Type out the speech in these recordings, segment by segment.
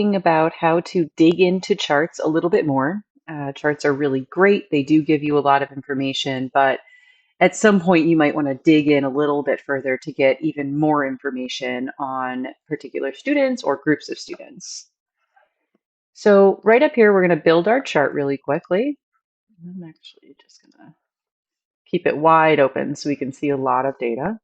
About how to dig into charts a little bit more. Charts are really great. They do give you a lot of information, but at some point you might want to dig in a little bit further to get even more information on particular students or groups of students. So right up here, we're going to build our chart really quickly. I'm actually just going to keep it wide open so we can see a lot of data.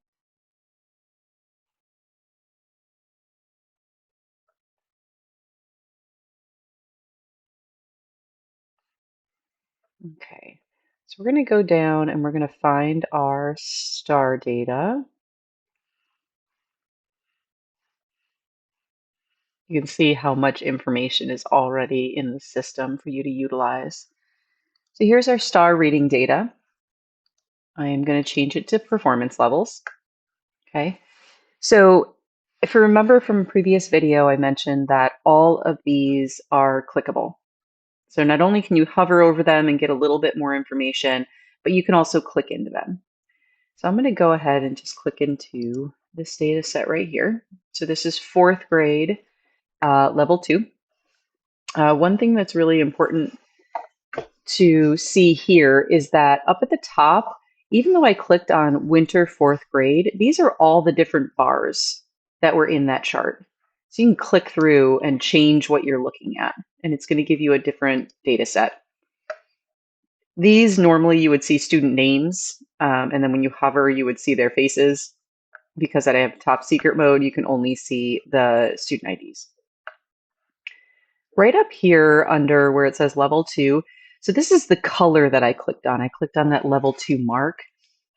Okay, so we're going to go down and we're going to find our star data. You can see how much information is already in the system for you to utilize. So here's our star reading data. I am going to change it to performance levels. Okay. So if you remember from a previous video, I mentioned that all of these are clickable. So not only can you hover over them and get a little bit more information, but you can also click into them. So I'm going to go ahead and just click into this data set right here. So this is fourth grade, level 2. One thing that's really important to see here is that up at the top, even though I clicked on winter fourth grade, these are all the different bars that were in that chart. So you can click through and change what you're looking at, and it's going to give you a different data set. These normally you would see student names, and then when you hover, you would see their faces. Because I have top secret mode, you can only see the student IDs. Right up here under where it says level 2, so this is the color that I clicked on. I clicked on that level 2 mark.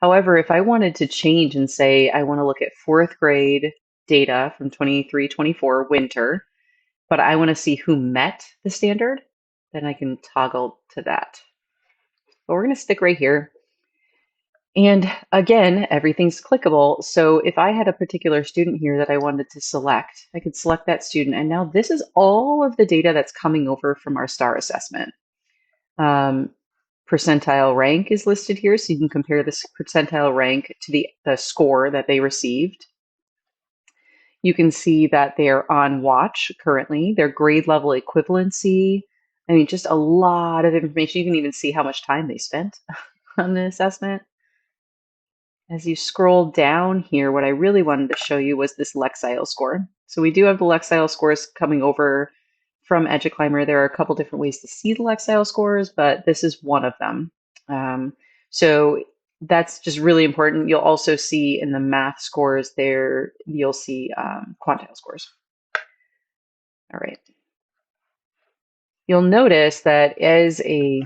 However, if I wanted to change and say I want to look at fourth grade data from 23-24 winter, but I want to see who met the standard, then I can toggle to that. But we're going to stick right here. And again, everything's clickable. So if I had a particular student here that I wanted to select, I could select that student. And now this is all of the data that's coming over from our STAR assessment. Percentile rank is listed here, so you can compare this percentile rank to the score that they received. You can see that they are on watch currently, their grade level equivalency. I mean, just a lot of information. You can even see how much time they spent on the assessment. As you scroll down here, what I really wanted to show you was this Lexile score. So we do have the Lexile scores coming over from EduClimber. There are a couple different ways to see the Lexile scores, but this is one of them. So that's just really important. You'll also see in the math scores there, you'll see quantile scores. All right. You'll notice that as a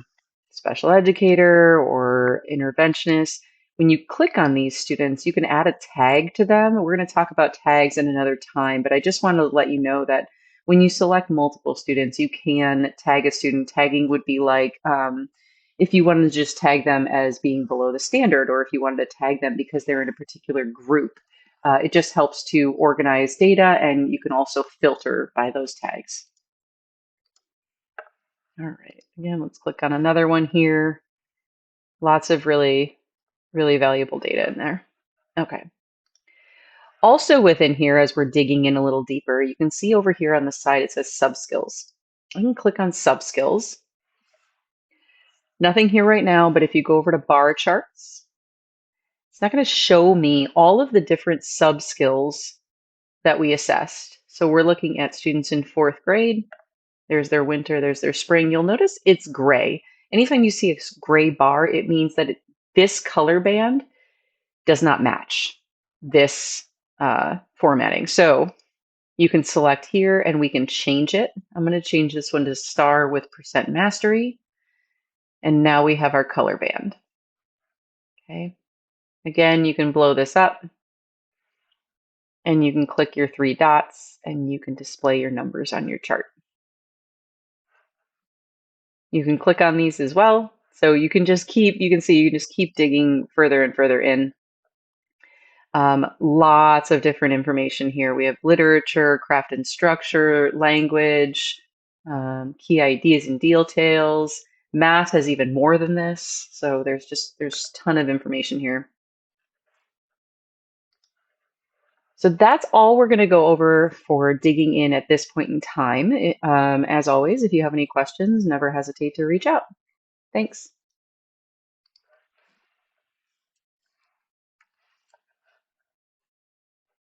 special educator or interventionist, when you click on these students, you can add a tag to them. We're going to talk about tags in another time, but I just want to let you know that when you select multiple students, you can tag a student. Tagging would be like if you wanted to just tag them as being below the standard, or if you wanted to tag them because they're in a particular group. It just helps to organize data, and you can also filter by those tags. All right, again, let's click on another one here. Lots of really valuable data in there. Okay. Also within here, as we're digging in a little deeper, you can see over here on the side, it says subskills. I can click on subskills. Nothing here right now, but if you go over to bar charts, it's not going to show me all of the different subskills that we assessed. So we're looking at students in fourth grade. There's their winter, there's their spring. You'll notice it's gray. Anytime you see a gray bar, it means that this color band does not match this formatting. So you can select here and we can change it. I'm going to change this one to star with percent mastery. And now we have our color band. Okay. Again, you can blow this up and you can click your 3 dots and you can display your numbers on your chart. You can click on these as well. So you can just keep, you can see, you can just keep digging further and further in. Lots of different information here. We have literature, craft and structure, language, key ideas and details. Math has even more than this. So there's a ton of information here. So that's all we're going to go over for digging in at this point in time. As always, if you have any questions, never hesitate to reach out. Thanks.